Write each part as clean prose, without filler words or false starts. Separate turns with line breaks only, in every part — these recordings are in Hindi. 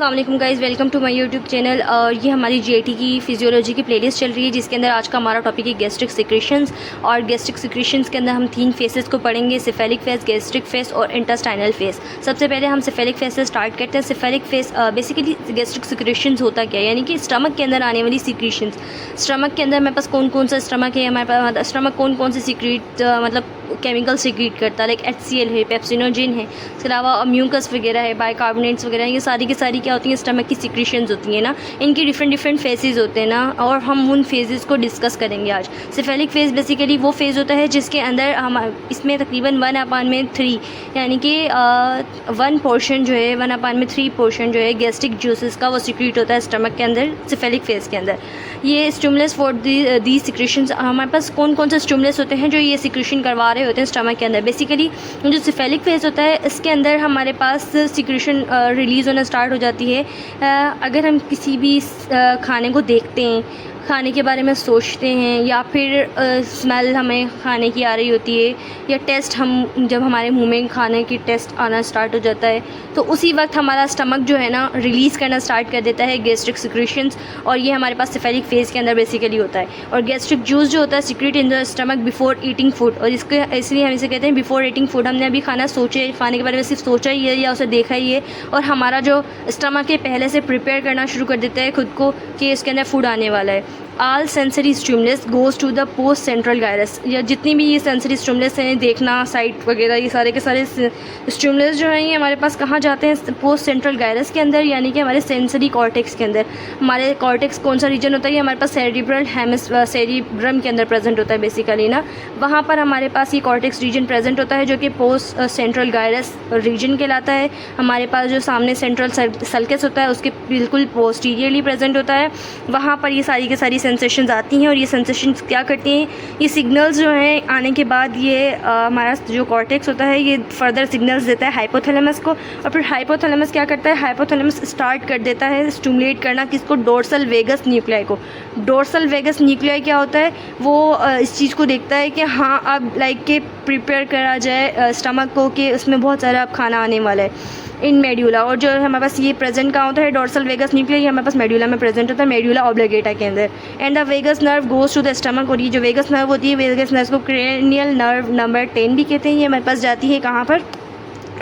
अस्सलाम guys, welcome to my YouTube channel. और ये हमारी जीआईटी की फिजियोलॉजी की प्लेलिस्ट चल रही है, जिसके अंदर आज का हमारा टॉपिक है गैस्ट्रिक सिक्रेशंस। और गैस्ट्रिक सिक्रेशंस के अंदर हम 3 फेसेस को पढ़ेंगे, सिफेलिक फेस, गैस्ट्रिक फेस और इंटेस्टाइनल फेस। सबसे पहले हम सिफेलिक फेस से स्टार्ट करते हैं। Cephalic face basically gastric secretions होता क्या है, यानी कि स्टमक के अंदर आने वाली सिक्रेशंस। स्टमक के अंदर हमारे पास कौन कौन सा स्टमक है, हमारे पास स्टमक कौन कौन से सीक्रेट मतलब केमिकल सीक्रेट करता है, लाइक HCl है, पेप्सिनोजिन है, इसके अलावा म्यूकस वगैरह है, बाइकार्बोनेट्स वगैरह, ये सारी की सारी क्या होती हैं, स्टमक की सिक्रेशंस होती हैं ना। इनके डिफरेंट फेजेस होते हैं ना, और हम उन फेजेस को डिस्कस करेंगे आज। सिफेलिक फेज बेसिकली वो फेज़ होता है जिसके अंदर हम इसमें तकरीबन 1/3 यानी कि 1 पोर्शन जो है 1/3 पोर्शन जो है गैस्ट्रिक जूसेस का वो सीक्रेट होता है स्टमक के अंदर सिफेलिक फेज के अंदर। ये स्टिमुलस फॉर दी सिक्रेशंस, हमारे पास कौन कौन से स्टिमुलस होते हैं जो ये सिक्रेशन करवा रहे होते हैं स्टमक के अंदर। बेसिकली जो सिफेलिक फेज होता है इसके अंदर हमारे पास सिक्रेशन रिलीज़ होना स्टार्ट हो जाती है अगर हम किसी भी खाने को देखते हैं, खाने के बारे में सोचते हैं, या फिर स्मेल हमें खाने की आ रही होती है, या टेस्ट हम जब हमारे मुंह में खाने की टेस्ट आना स्टार्ट हो जाता है, तो उसी वक्त हमारा स्टमक जो है ना रिलीज़ करना स्टार्ट कर देता है गैस्ट्रिक सिक्रेशंस। और ये हमारे पास सिफेलिक फेज के अंदर बेसिकली होता है। और गैस्ट्रिक जूस जो होता है secret in the stomach before eating food, और इसके इसलिए हम इसे कहते हैं बिफोर ईटिंग फूड। हमने अभी खाना खाने के बारे में सिर्फ सोचा ही है या उसे देखा ही है, और हमारा जो स्टमक है पहले से प्रिपेयर करना शुरू कर देता है खुद को कि इसके अंदर फूड आने वाला है। All sensory stimulus goes to the post central gyrus, या जितनी भी ये सेंसरी स्टिमुलस हैं, देखना, साइट वगैरह, ये सारे के सारे स्टिमुलस जो हैं ये हमारे पास कहाँ जाते हैं, पोस्ट सेंट्रल गायरस के अंदर, यानी कि हमारे सेंसरी कॉर्टेक्स के अंदर। हमारे कॉर्टेक्स कौन सा रीजन होता है, ये हमारे पास सेरिब्रम के अंदर प्रेजेंट होता है बेसिकली ना। वहाँ पर हमारे पास ये कॉर्टेक्स रीजन प्रेजेंट होता है जो कि पोस्ट सेंट्रल गायरस रीजन कहलाता है। हमारे पास जो सामने सेंट्रल सल्कस होता है उसके बिल्कुल पोस्टीरियरली प्रेजेंट होता है। वहाँ पर ये सारी की सारी सेंसेशंस आती हैं, और ये सेंसेशंस क्या करती हैं, ये सिग्नल्स जो हैं आने के बाद ये हमारा जो कॉर्टेक्स होता है ये फर्दर सिग्नल्स देता है हाइपोथैलेमस को। और फिर हाइपोथैलेमस क्या करता है, हाइपोथैलेमस स्टार्ट कर देता है स्टिमुलेट करना किसको, डोर्सल वेगस न्यूक्लियाई को। डोर्सल वेगस न्यूक्लियाई क्या होता है, वो इस चीज़ को देखता है कि हाँ अब लाइक के प्रिपेयर करा जाए स्टमक को कि उसमें बहुत सारा अब खाना आने वाला है इन मेड्यूला। और जो हमारे पास ये प्रेजेंट कहाँ होता है, डोर्सल वेगस न्यूक्लियाई, हमारे पास मेड्यूला में प्रेजेंट होता है, मेड्यूला ऑब्लिगेटा के अंदर। And the vagus nerve goes to the stomach, और ये जो वेगस नर्व होती है, वेगस नर्व को क्रेनियल नर्व नंबर 10 भी कहते हैं, ये हमारे पास जाती है कहाँ पर,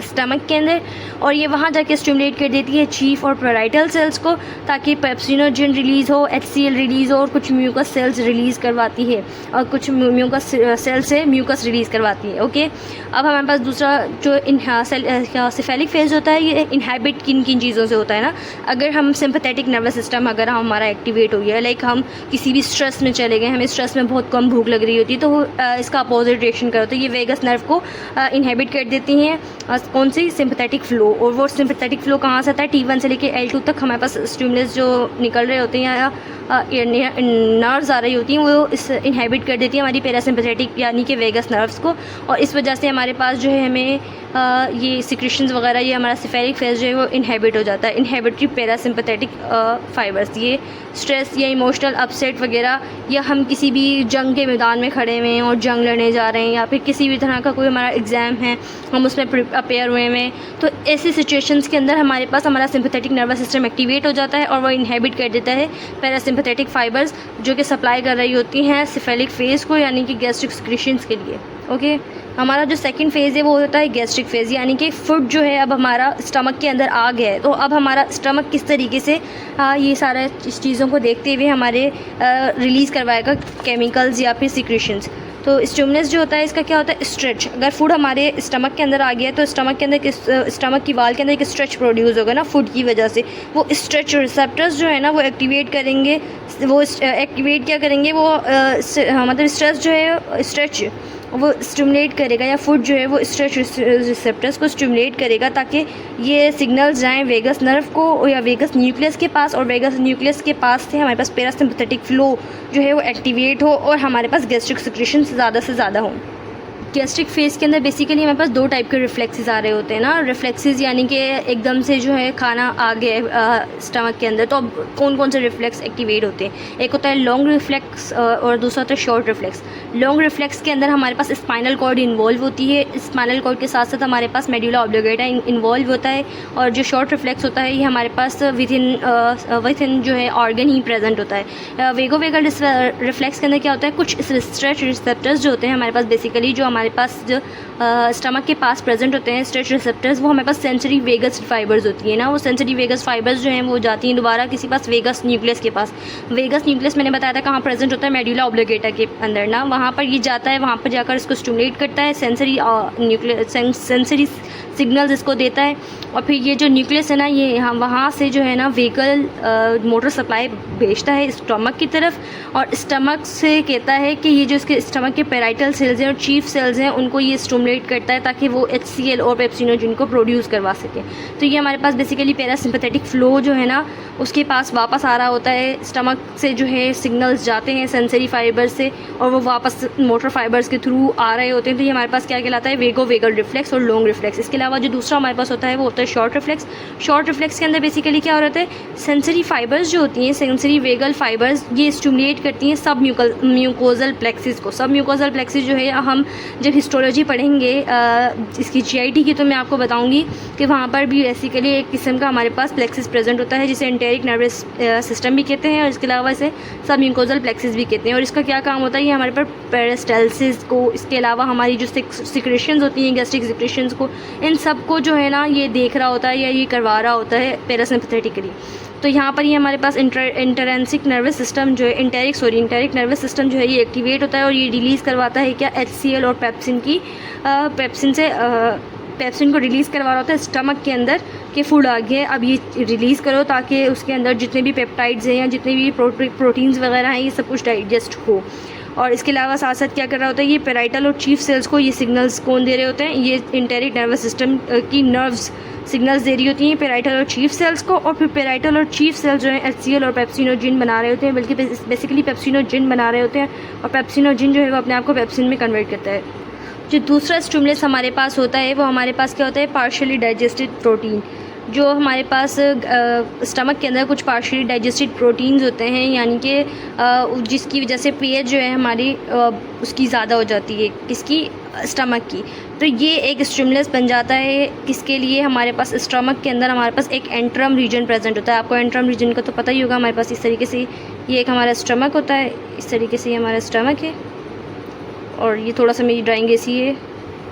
स्टमक के अंदर। और ये वहाँ जाके स्टिमुलेट कर देती है चीफ और पैराइटल सेल्स को, ताकि पेप्सिनोजिन रिलीज़ हो, HCl रिलीज़ हो, और कुछ म्यूकस सेल्स रिलीज़ करवाती है, और कुछ म्यूकस सेल से म्यूकस रिलीज़ करवाती है। ओके, अब हमारे पास दूसरा जो सिफेलिक फेज होता है, ये इनहैबिट किन किन चीज़ों से होता है ना। अगर हम सिंपैथेटिक नर्वस सिस्टम अगर हमारा एक्टिवेट हो गया, लाइक हम किसी भी स्ट्रेस में चले गए, हमें स्ट्रेस में बहुत कम भूख लग रही होती है, तो इसका अपोजिट रिएक्शन करो, तो ये वेगस नर्व को इनहैबिट कर देती हैं कौन सी, सिंपैथेटिक फ्लो। और वो सिंपैथेटिक फ्लो कहाँ से आता है, T1 से लेके L2 तक हमारे पास स्टिमुलस जो निकल रहे होते हैं या नर्व्स आ रही होती हैं, वो इस इनहैबिट कर देती है हमारी पैरासिम्पैथेटिक यानी कि वेगस नर्व्स को। और इस वजह से हमारे पास जो है हमें ये सिक्रेशंस वगैरह, ये हमारा सिफेलिक फेज जो है वो इनहैबिट हो जाता है। इनहैबिटरी पैरासिम्पैथेटिक फाइबर्स, ये स्ट्रेस या इमोशनल अपसेट वगैरह, या हम किसी भी जंग के मैदान में खड़े हुए हैं और जंग लड़ने जा रहे हैं, या फिर किसी भी तरह का कोई हमारा एग्ज़ाम है, हम उसमें अपेयर हुए हैं, तो ऐसी सिचुएशंस के अंदर हमारे पास हमारा सिंपैथेटिक नर्वस सिस्टम एक्टिवेट हो जाता है, और वो इनहैबिट कर देता है पैरासिम्पैथेटिक फाइबर्स जो कि सप्लाई कर रही होती हैं सिफेलिक फेज को, यानी कि गैस्ट्रिक सिक्रेशंस के लिए। ओके, हमारा जो सेकंड फेज़ है वो होता है गैस्ट्रिक फेज़, यानी कि फूड जो है अब हमारा स्टमक के अंदर आ गया है, तो अब हमारा स्टमक किस तरीके से ये सारे इस चीज़ों को देखते हुए हमारे रिलीज़ करवाएगा केमिकल्स या फिर सिक्रेशंस। तो स्टिमुलस जो होता है इसका क्या होता है, स्ट्रेच। अगर फूड हमारे स्टमक के अंदर आ गया है तो स्टमक के अंदर स्टमक की वाल के अंदर एक स्ट्रेच प्रोड्यूस होगा ना फूड की वजह से, वो स्ट्रेच रिसेप्टर्स जो है ना वो एक्टिवेट करेंगे, वो एक्टिवेट क्या करेंगे, वो मतलब स्ट्रेस जो है स्ट्रेच वो स्टिमुलेट करेगा, या फूड जो है वो स्ट्रेच रिसेप्टर्स को स्टिमुलेट करेगा, ताकि ये सिग्नल्स जाएं वेगस नर्व को या वेगस न्यूक्लियस के पास, और वेगस न्यूक्लियस के पास से हमारे पास पैरासिम्पैथेटिक फ्लो जो है वो एक्टिवेट हो, और हमारे पास गैस्ट्रिक सिक्रेशन ज़्यादा से ज़्यादा हो। गैस्ट्रिक फेस के अंदर बेसिकली हमारे पास 2 टाइप के रिफ्लेक्सेस आ रहे होते हैं ना। रिफ्लेक्सेस यानी कि एकदम से जो है खाना आ गया स्टमक के अंदर, तो अब कौन कौन से रिफ्लेक्स एक्टिवेट होते हैं? एक होता है लॉन्ग रिफ्लेक्स और दूसरा होता है शॉर्ट रिफ्लेक्स। लॉन्ग रिफ्लेक्स के अंदर हमारे पास स्पाइनल कॉर्ड इन्वॉल्व होती है, स्पाइनल कॉर्ड के साथ साथ हमारे पास मेडुला ऑब्लिगेटा इन्वॉल्व होता है, और जो शॉर्ट रिफ्लेक्स होता है ये हमारे पास विद इन जो है ऑर्गन ही प्रेजेंट होता है। वेगोवेगल रिफ्लेक्स के अंदर क्या होता है, कुछ स्ट्रेच रिसेप्टर्स जो होते हैं हमारे पास बेसिकली, जो हमारे पास जो स्टमक के पास प्रेजेंट होते हैं स्ट्रेच रिसेप्टर्स, वो हमारे पास सेंसरी वेगस फाइबर्स होती है ना। वो सेंसरी वेगस फाइबर्स जो हैं वो जाती हैं दोबारा किसी पास वेगस न्यूक्लियस के पास। वेगस न्यूक्लियस मैंने बताया था कहाँ प्रेजेंट होता है, मेडुला ऑब्लिगेटा के अंदर ना। वहाँ पर ये जाता है, वहाँ पर जाकर इसको स्टिमुलेट करता है, सेंसरी सिग्नल्स इसको देता है, और फिर ये जो न्यूक्लियस है ना ये वहाँ से जो है ना वेगल मोटर सप्लाई भेजता है स्टमक की तरफ, और स्टमक से कहता है कि ये जो इसके स्टमक के पेराइटल सेल्स हैं और चीफ सेल्स हैं उनको ये स्टिमुलेट करता है ताकि वो HCl और पेप्सिनोजन को प्रोड्यूस करवा सके। तो ये हमारे पास बेसिकली पैरासिम्पैथेटिक फ्लो जो है ना उसके पास वापस आ रहा होता है, स्टमक से जो है सिग्नल्स जाते हैं सेंसरी फाइबर से और वो वापस मोटर फाइबर्स के थ्रू आ रहे होते हैं। तो ये हमारे पास क्या कहलाता है, वेगोवेगल रिफ्लेक्स और लॉन्ग रिफ्लेक्स। इसके अलावा जो दूसरा हमारे पास होता है वो होता है शॉर्ट रिफ्लेक्स। शॉर्ट रिफ्लेक्स के अंदर बेसिकली क्या हो रहा है, सेंसरी फाइबर्स जो होती हैं, सेंसरी वेगल फाइबर्स, ये स्टिमुलेट करती हैं सब म्यूकोजल प्लेक्सिस को। सब म्यूकोजल प्लेक्सिस जो है हम जब हिस्टोलॉजी पढ़ेंगे इसकी GIT की, तो मैं आपको बताऊंगी कि वहाँ पर भी बेसिकली एक किस्म का हमारे पास प्लेक्सिस प्रेजेंट होता है जिसे एंटेरिक नर्वस सिस्टम भी कहते हैं, और इसके अलावा इसे सब म्यूकोजल प्लेक्सिस भी कहते हैं। और इसका क्या काम होता है, ये हमारे पर पेरिस्टाल्सिस को, इसके अलावा हमारी जो सिक्रेशंस होती हैं गैस्ट्रिक सिक्रेशंस को, इन सब को जो है ना ये देख रहा होता है या ये करवा रहा होता है पैरासिम्पैथेटिकली। तो यहाँ पर ये हमारे पास इंटरेंसिक नर्वस सिस्टम जो है इंटेरिक नर्वस सिस्टम जो है ये एक्टिवेट होता है और ये रिलीज़ करवाता है क्या, HCl और पेप्सिन को रिलीज़ करवा रहा होता है स्टमक के अंदर कि फूड आ गया, अब ये रिलीज़ करो ताकि उसके अंदर जितने भी पेप्टाइड्स हैं या जितने भी प्रोटीन्स वगैरह हैं ये सब कुछ डाइजेस्ट हो। और इसके अलावा साथ साथ क्या कर रहा होता है, ये पेराइटल और चीफ सेल्स को ये सिग्नल्स कौन दे रहे होते हैं, ये इंटेरिक नर्वस सिस्टम की नर्व्स सिग्नल्स दे रही होती हैं पेराइटल और चीफ सेल्स को, और फिर पेराइटल और चीफ सेल्स जो है HCl और पेप्सिनोजिन बना रहे होते हैं, बल्कि बेसिकली पेप्सिनोजिन बना रहे होते हैं, और पेप्सिनोजिन जो है वो अपने आप को पेप्सिन में कन्वर्ट करता है। जो दूसरा स्टिमुलस हमारे पास होता है वो हमारे पास क्या होता है, पार्शियली डाइजेस्टेड प्रोटीन। जो हमारे पास स्टमक के अंदर कुछ पार्शियली डाइजेस्टेड प्रोटीन्स होते हैं, यानी कि जिसकी वजह से pH जो है हमारी उसकी ज़्यादा हो जाती है, किसकी, स्टमक की। तो ये एक स्टिमुलस बन जाता है किसके लिए, हमारे पास स्टमक के अंदर हमारे पास एक एंट्रम रीजन प्रेजेंट होता है। आपको एंट्रम रीजन का तो पता ही होगा, हमारे पास इस तरीके से ये एक हमारा स्टमक होता है, इस तरीके से ये हमारा स्टमक है, और ये थोड़ा सा मेरी ड्राइंग ऐसी है।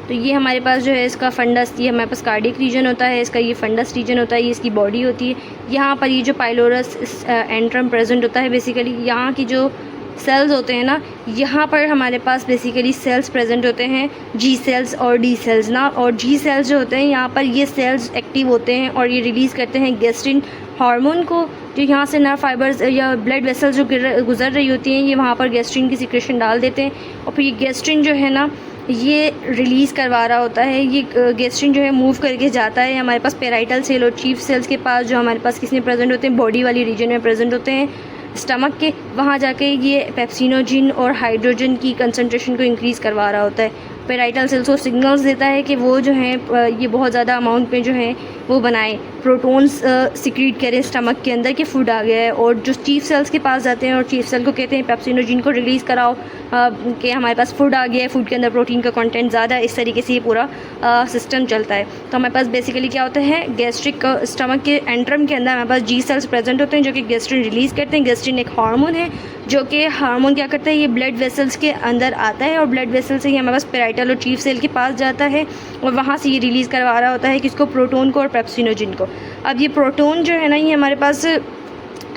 तो ये हमारे पास जो है इसका फंडस, ये हमारे पास कार्डियक रीजन होता है, इसका ये फंडस रीजन होता है, ये इसकी बॉडी होती है। यहाँ पर ये जो पाइलोरस एंट्रम प्रेजेंट होता है, बेसिकली यहाँ की जो सेल्स होते हैं ना, यहाँ पर हमारे पास बेसिकली सेल्स प्रेजेंट होते हैं, G सेल्स और D सेल्स ना। और G सेल्स जो होते हैं यहाँ पर ये सेल्स एक्टिव होते हैं और ये रिलीज़ करते हैं गैस्ट्रिन हार्मोन को, जो यहाँ से नर्व फाइबर्स या ब्लड वेसल्स जो गुजर रही होती हैं ये वहाँ पर गैस्ट्रिन की सिक्रेशन डाल देते हैं, और फिर ये गैस्ट्रिन जो है ना ये रिलीज़ करवा रहा होता है। ये गैस्ट्रिन जो है मूव करके जाता है हमारे पास पेराइटल सेल और चीफ सेल्स के पास, जो हमारे पास किसमें प्रेजेंट होते हैं, बॉडी वाली रीजन में प्रेजेंट होते हैं स्टमक के। वहाँ जाके ये पेप्सिनोजिन और हाइड्रोजन की कंसंट्रेशन को इंक्रीज़ करवा रहा होता है। पेराइटल सेल्स को सिग्नल्स देता है कि वो जो हैं ये बहुत ज़्यादा अमाउंट में जो है वो बनाएं, प्रोटॉन्स सिक्रीट करें स्टमक के अंदर कि फूड आ गया है, और जो चीफ सेल्स के पास जाते हैं और चीफ सेल को कहते हैं पेप्सिनोजिन को रिलीज़ कराओ कि हमारे पास फूड आ गया है, फूड के अंदर प्रोटीन का कंटेंट ज़्यादा है। इस तरीके से ये पूरा सिस्टम चलता है। तो हमारे पास बेसिकली क्या होता है, गैस्ट्रिक स्टमक के एंट्रम के अंदर हमारे पास G सेल्स प्रेजेंट होते हैं जो कि गैस्ट्रिन रिलीज़ करते हैं। गैस्ट्रिन एक हार्मोन है जो कि हार्मोन क्या करता है, ये ब्लड वेसल्स के अंदर आता है और ब्लड वेसल से ही हमारे पास पेराइटल और चीफ सेल के पास जाता है और वहाँ से ये रिलीज़ करवा रहा होता है किसको, प्रोटोन को और पेप्सिनोजिन को। अब ये प्रोटोन जो है ना ये हमारे पास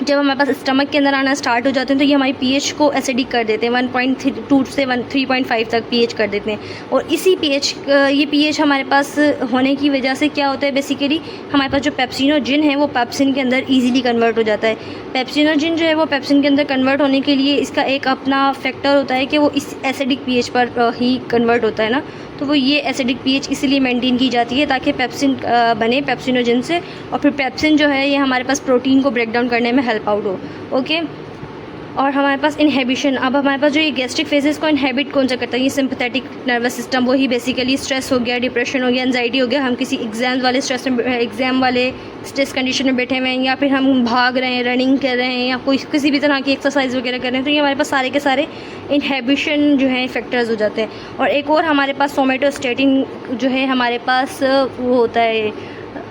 जब हमारे पास स्टमक के अंदर आना स्टार्ट हो जाते हैं तो ये हमारी pH को एसिडिक कर देते हैं, 1.2 से 3.5 तक pH कर देते हैं। और इसी ये pH हमारे पास होने की वजह से क्या होता है, बेसिकली हमारे पास जो पेप्सिनोजिन है वो पेप्सिन के अंदर इजीली कन्वर्ट हो जाता है। पेप्सिनोजिन जो है वो पेप्सिन के अंदर कन्वर्ट होने के लिए इसका एक अपना फैक्टर होता है कि वो इस एसिडिक pH पर ही कन्वर्ट होता है ना, तो वो ये एसिडिक pH इसलिए मेंटेन की जाती है ताकि पेप्सिन बने पेप्सिनोजिन से, और फिर पेप्सिन जो है ये हमारे पास प्रोटीन को ब्रेक डाउन करने में हेल्प आउट हो। ओके, और हमारे पास इनहेबिशन, अब हमारे पास जो ये गैस्ट्रिक फेजेस को इनहेबिट कौन सा करता है, ये सिंपैथेटिक नर्वस सिस्टम, वही बेसिकली स्ट्रेस हो गया, डिप्रेशन हो गया, एंजाइटी हो गया, हम किसी एग्ज़ाम वाले स्ट्रेस कंडीशन में बैठे हुए हैं, या फिर हम भाग रहे हैं, रनिंग कर रहे हैं, या कोई किसी भी तरह की एक्सरसाइज वगैरह कर रहे हैं, तो ये हमारे पास सारे के सारे इनहेबिशन जो है फैक्टर्स हो जाते हैं। और एक और हमारे पास सोमेटोस्टेटिन जो है हमारे पास वो होता है,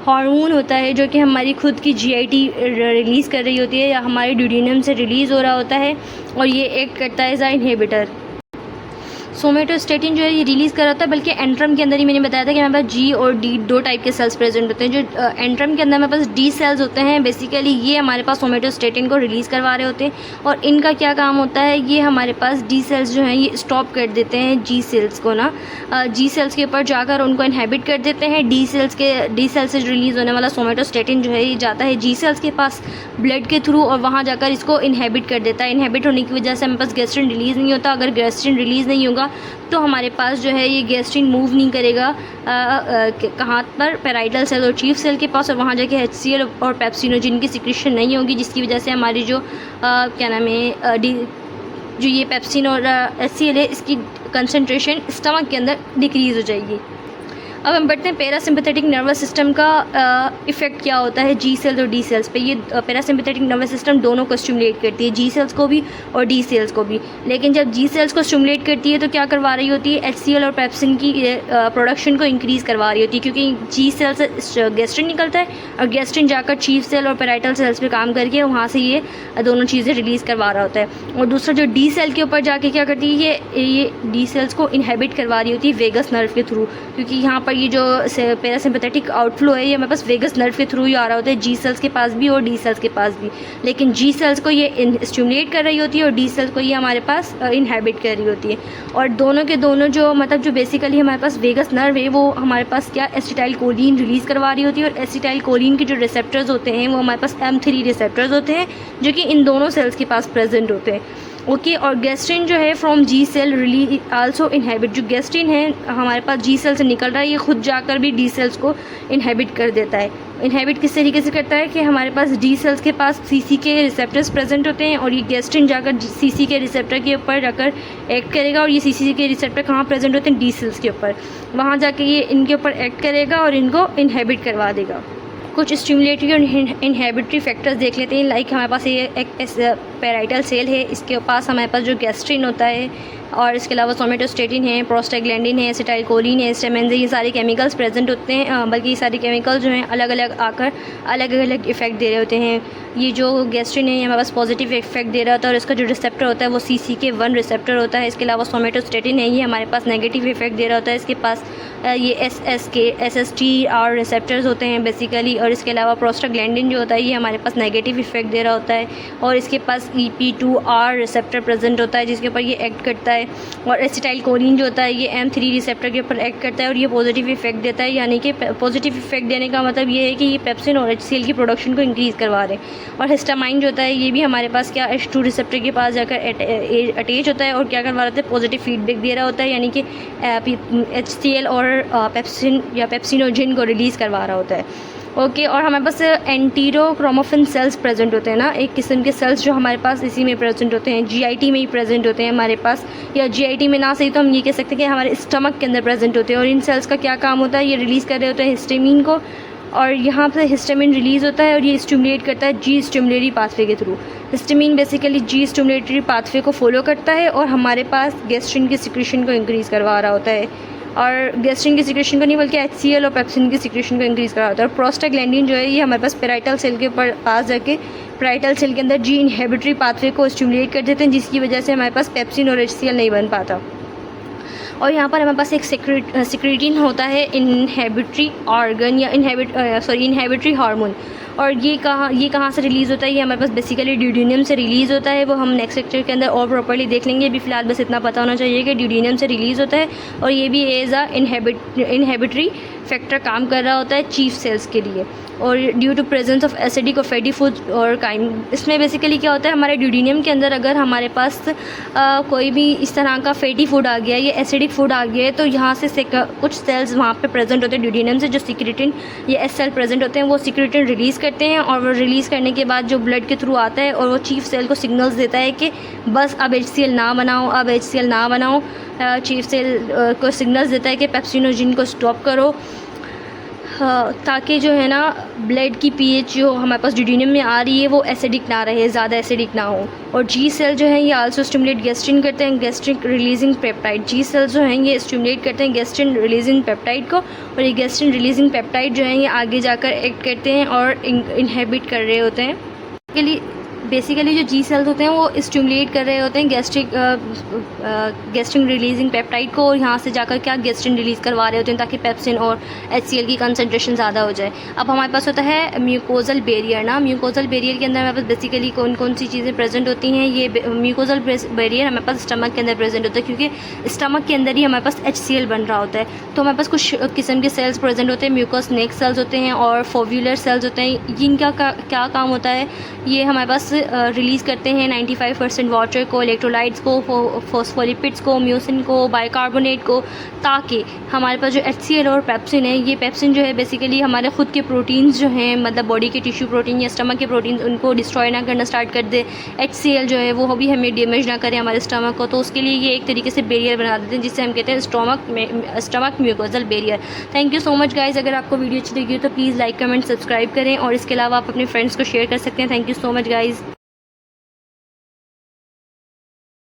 हार्मोन होता है, जो कि हमारी खुद की जीआईटी रिलीज़ कर रही होती है या हमारे ड्यूडेनम से रिलीज़ हो रहा होता है, और ये एक्ट करता है एज अ इनहिबिटर। सोमेटोस्टेटिन जो है ये रिलीज़ कर रहा होता है, बल्कि एंट्रम के अंदर ही मैंने बताया था कि हमारे पास जी और डी दो टाइप के सेल्स प्रेजेंट होते हैं। जो एंट्रम के अंदर हमारे पास डी सेल्स होते हैं, बेसिकली ये हमारे पास सोमेटोस्टेटिन को रिलीज़ करवा रहे होते हैं, और इनका क्या काम होता है, ये हमारे पास डी सेल्स जो हैं ये स्टॉप कर देते हैं जी सेल्स को ना, जी सेल्स के ऊपर जाकर उनको इनहेबिट कर देते हैं। डी सेल्स से रिलीज़ होने वाला सोमेटोस्टेटिन जो है ये जाता है जी सेल्स के पास ब्लड के थ्रू, और वहाँ जाकर इसको इनहेबिट कर देता है। इनहेबिट होने की वजह से हमारे पास गैस्ट्रिन रिलीज़ नहीं होता। अगर गैस्ट्रिन रिलीज़ नहीं होगा तो हमारे पास जो है ये गैस्ट्रिन मूव नहीं करेगा कहाँ पर, पेराइटल सेल और चीफ सेल के पास, और वहाँ जाके HCl और पेप्सिनोजिन की सिक्रीशन नहीं होगी, जिसकी वजह से हमारी जो क्या नाम है जो ये पेप्सिन और HCl है इसकी कंसंट्रेशन स्टमक के अंदर डिक्रीज़ हो जाएगी। अब हम बढ़ते हैं पैरासिम्पैथेटिक नर्वस सिस्टम का इफ़ेक्ट क्या होता है जी सेल्स और डी सेल्स पे। ये पैरासिम्पैथेटिक नर्वस सिस्टम दोनों को स्टिमुलेट करती है, जी सेल्स को भी और डी सेल्स को भी। लेकिन जब जी सेल्स को स्टिमुलेट करती है तो क्या करवा रही होती है, HCl और पेप्सिन की प्रोडक्शन को इंक्रीज़ करवा रही होती है, क्योंकि जी सेल से गैस्ट्रिन निकलता है, और गैस्ट्रिन जाकर चीफ सेल और पेराइटल सेल्स पर काम करके वहाँ से ये दोनों चीज़ें रिलीज़ करवा रहा होता है। और दूसरा जो डी सेल के ऊपर जाके क्या करती है, ये डी सेल्स को इनहेबिट करवा रही होती है वेगस नर्व के थ्रू, क्योंकि यहाँ पर ये जो पैरासिम्पैथेटिक आउटफ्लो है ये हमारे पास वेगस नर्व के थ्रू ही आ रहा होता है, जी सेल्स के पास भी और डी सेल्स के पास भी। लेकिन जी सेल्स को ये स्टिमुलेट कर रही होती है और डी सेल्स को ये हमारे पास इनहेबिट कर रही होती है। और दोनों के दोनों जो मतलब जो बेसिकली हमारे पास वेगस नर्व है वो हमारे पास क्या एसिटाइल कोलिन रिलीज़ करवा रही होती है, और एसिटाइल कोलिन के जो रिसेप्टर्स होते हैं वो हमारे पास M3 रिसेप्टर्स होते हैं, जो कि इन दोनों सेल्स के पास प्रेजेंट होते हैं। ओके, और गैस्ट्रिन जो है from G cell really also inhibit, जो गैस्ट्रिन है हमारे पास जी सेल से निकल रहा है, ये खुद जाकर भी डी सेल्स को इनहेबिट कर देता है। इनहेबिट किस तरीके से करता है कि हमारे पास डी सेल्स के पास सीसी के रिसेप्टर्स प्रेजेंट होते हैं, और ये गैस्ट्रिन जाकर सीसी के रिसेप्टर के ऊपर जाकर एक्ट करेगा, और ये सीसी के रिसेप्टर कहाँ प्रेजेंट होते हैं, डी सेल्स के ऊपर, वहाँ जाके ये इनके ऊपर एक्ट करेगा और इनको इनहेबिट करवा देगा। कुछ स्टिमुलेटरी और इनहेबिटरी फैक्टर्स देख लेते हैं। लाइक हमारे पास ये एक पेराइटल सेल है, इसके पास हमारे पास जो गैस्ट्रिन होता है, और इसके अलावा सोमेटोस्टेटिन है, प्रोस्टाग्लैंडिन है, एसिटाइलकोलिन है, स्टेमेंस है, ये सारे केमिकल्स प्रेजेंट होते हैं। बल्कि ये सारे केमिकल्स जो हैं अलग अलग आकर अलग अलग इफ़ेक्ट दे रहे होते हैं। ये जो गैस्ट्रिन है ये हमारे पास पॉजिटिव इफेक्ट दे रहा होता है, और इसका जो रिसेप्टर होता है वो CCK1 रिसेप्टर होता है। इसके अलावा सोमेटोस्टेटिन है, ये हमारे पास नेगेटिव इफेक्ट दे रहा होता है, इसके पास ये SSTR रिसेप्टर्स होते हैं बेसिकली। और इसके अलावा प्रोस्टाग्लैंडिन जो होता है ये हमारे पास नेगेटिव इफेक्ट दे रहा होता है, और इसके पास EP2R रिसेप्टर प्रेजेंट होता है जिसके ऊपर ये एक्ट करता है। और एसिटाइलकोलिन जो होता है ये M3 रिसेप्टर के ऊपर एक्ट करता है और ये पॉजिटिव इफेक्ट देता है। यानी कि पॉजिटिव इफेक्ट देने का मतलब ये है कि ये पेप्सिन और HCl की प्रोडक्शन को इंक्रीज़ करवा रहे हैं। और हिस्टामाइन जो होता है ये भी हमारे पास क्या H2 रिसेप्टर के पास जाकर अटैच होता है और क्या करवा रहा है, पॉजिटिव फीडबैक दे रहा होता है, यानी कि HCl और पेप्सिन या पेप्सिनोजिन को रिलीज़ करवा रहा होता है। ओके, और हमारे पास एंटीरोक्रोमोफिन सेल्स प्रेजेंट होते हैं ना, एक किस्म के सेल्स जो हमारे पास इसी में प्रेजेंट होते हैं, GIT में ही प्रेजेंट होते हैं हमारे पास, या GIT में ना सही तो हम ये कह सकते हैं कि हमारे स्टमक के अंदर प्रेजेंट होते हैं। और इन सेल्स का क्या काम होता है, ये रिलीज़ कर रहे होते हैं हिस्टामिन को, और यहाँ से हिस्टामिन रिलीज़ होता है और ये स्टिमुलेट करता है जी स्टिमुलेटरी पाथवे के थ्रू। हिस्टामिन बेसिकली जी स्टिमुलेटरी पाथवे को फॉलो करता है और हमारे पास गैस्ट्रिन की सिक्रीशन को इंक्रीज़ करवा रहा होता है, और गैस्ट्रिन की सिक्रीशन को नहीं बल्कि HCl और पेप्सिन की सिक्रीशन को इंक्रीज़ करा होता है। और प्रोस्टाग्लैंडिन जो है ये हमारे पास पेराइटल सेल के ऊपर पास जाके पेराइटल सेल के अंदर जी इनहेबिटरी पाथवे को स्टिमुलेट कर देते हैं, जिसकी वजह से हमारे पास पेप्सिन और HCl नहीं बन पाता। और यहाँ पर हमारे पास एक सिक्रीटिन होता है इनहेबिटरी ऑर्गन या इनहेबिटरी हार्मोन, और ये कहाँ से रिलीज़ होता है, ये हमारे पास बेसिकली ड्यूडेनम से रिलीज़ होता है। वो हम नेक्स्ट लेक्चर के अंदर और प्रॉपर्ली देख लेंगे। अभी फ़िलहाल बस इतना पता होना चाहिए कि ड्यूडेनम से रिलीज़ होता है और ये भी एज अ इनहेबिटरी फैक्टर काम कर रहा होता है चीफ सेल्स के लिए, और due to presence of acidic और फैटी फूड और काइम। इसमें बेसिकली क्या होता है, हमारे ड्यूडेनियम के अंदर अगर हमारे पास कोई भी इस तरह का फैटी फूड आ गया या एसिडिक फूड आ गया है, तो यहाँ से कुछ सेल्स वहाँ पे प्रेजेंट होते हैं ड्यूडेनियम से, जो सिक्रेटिन या एस सेल प्रेजेंट होते हैं, वो सिक्रेटिन रिलीज़ करते हैं, और वो रिलीज़ करने के बाद जो ब्लड के थ्रू आता है और वो चीफ सेल को सिग्नल्स देता है कि बस अब HCl ना बनाओ, अब HCl ना बनाओ। चीफ सेल को सिग्नल्स देता है कि पेप्सिनोजिन को स्टॉप करो, ताकि जो है ना ब्लड की pH जो हमारे पास ड्यूडेनियम में आ रही है वो एसिडिक ना रहे, ज़्यादा एसिडिक ना हो। और जी सेल जो है ये आल्सो स्टिमुलेट गैस्ट्रिन करते हैं, गैस्ट्रिक रिलीजिंग पेप्टाइड। जी सेल जो हैं ये स्टिमुलेट करते हैं गैस्ट्रिन रिलीजिंग पेप्टाइड को, और ये गैस्ट्रिन रिलीजिंग पेप्टाइड जो हैं ये आगे जाकर एक्ट करते हैं और इनहेबिट कर रहे होते हैं। के लिए बेसिकली जो जी सेल्स होते हैं वो स्टिमुलेट कर रहे होते हैं गैस्ट्रिन रिलीजिंग पेप्टाइड को, और यहाँ से जाकर क्या गैस्ट्रिन रिलीज़ करवा रहे होते हैं ताकि पेप्सिन और HCl की कंसंट्रेशन ज़्यादा हो जाए। अब हमारे पास होता है म्यूकोजल बैरियर ना, म्यूकोजल बैरियर के अंदर हमारे पास बेसिकली कौन कौन सी चीज़ें प्रेजेंट होती हैं। ये म्यूकोजल बैरियर हमारे पास स्टमक के अंदर प्रेजेंट होता है, क्योंकि स्टमक के अंदर ही हमारे पास HCl बन रहा होता है। तो हमारे पास कुछ किस्म के सेल्स प्रेजेंट होते हैं, म्यूकोस नेक सेल्स होते हैं और फोव्यूलर सेल्स होते हैं। इनका क्या काम होता है, ये हमारे पास रिलीज़ करते हैं 95% वाटर को, इलेक्ट्रोलाइट्स को, फॉस्फोलिपिड्स को, म्यूसिन को, बाइकार्बोनेट को, ताकि हमारे पास जो HCl और पेप्सिन है, ये पेप्सिन जो है बेसिकली हमारे ख़ुद के प्रोटीन्स जो हैं, मतलब बॉडी के टिश्यू प्रोटीन या स्टमक के प्रोटीन्स, उनको डिस्ट्रॉय ना करना स्टार्ट कर दे। HCl जो है वो भी हमें डैमेज ना करे हमारे स्टमक को, तो उसके लिए ये एक तरीके से बैरियर बना देते हैं, जिससे हम कहते हैं stomach mucosal barrier. Thank you so much guys. अगर आपको वीडियो अच्छी लगी हो तो प्लीज़ लाइक, कमेंट, सब्सक्राइब करें, और इसके अलावा आप अपने फ्रेंड्स को शेयर कर सकते हैं। Thank you so much guys.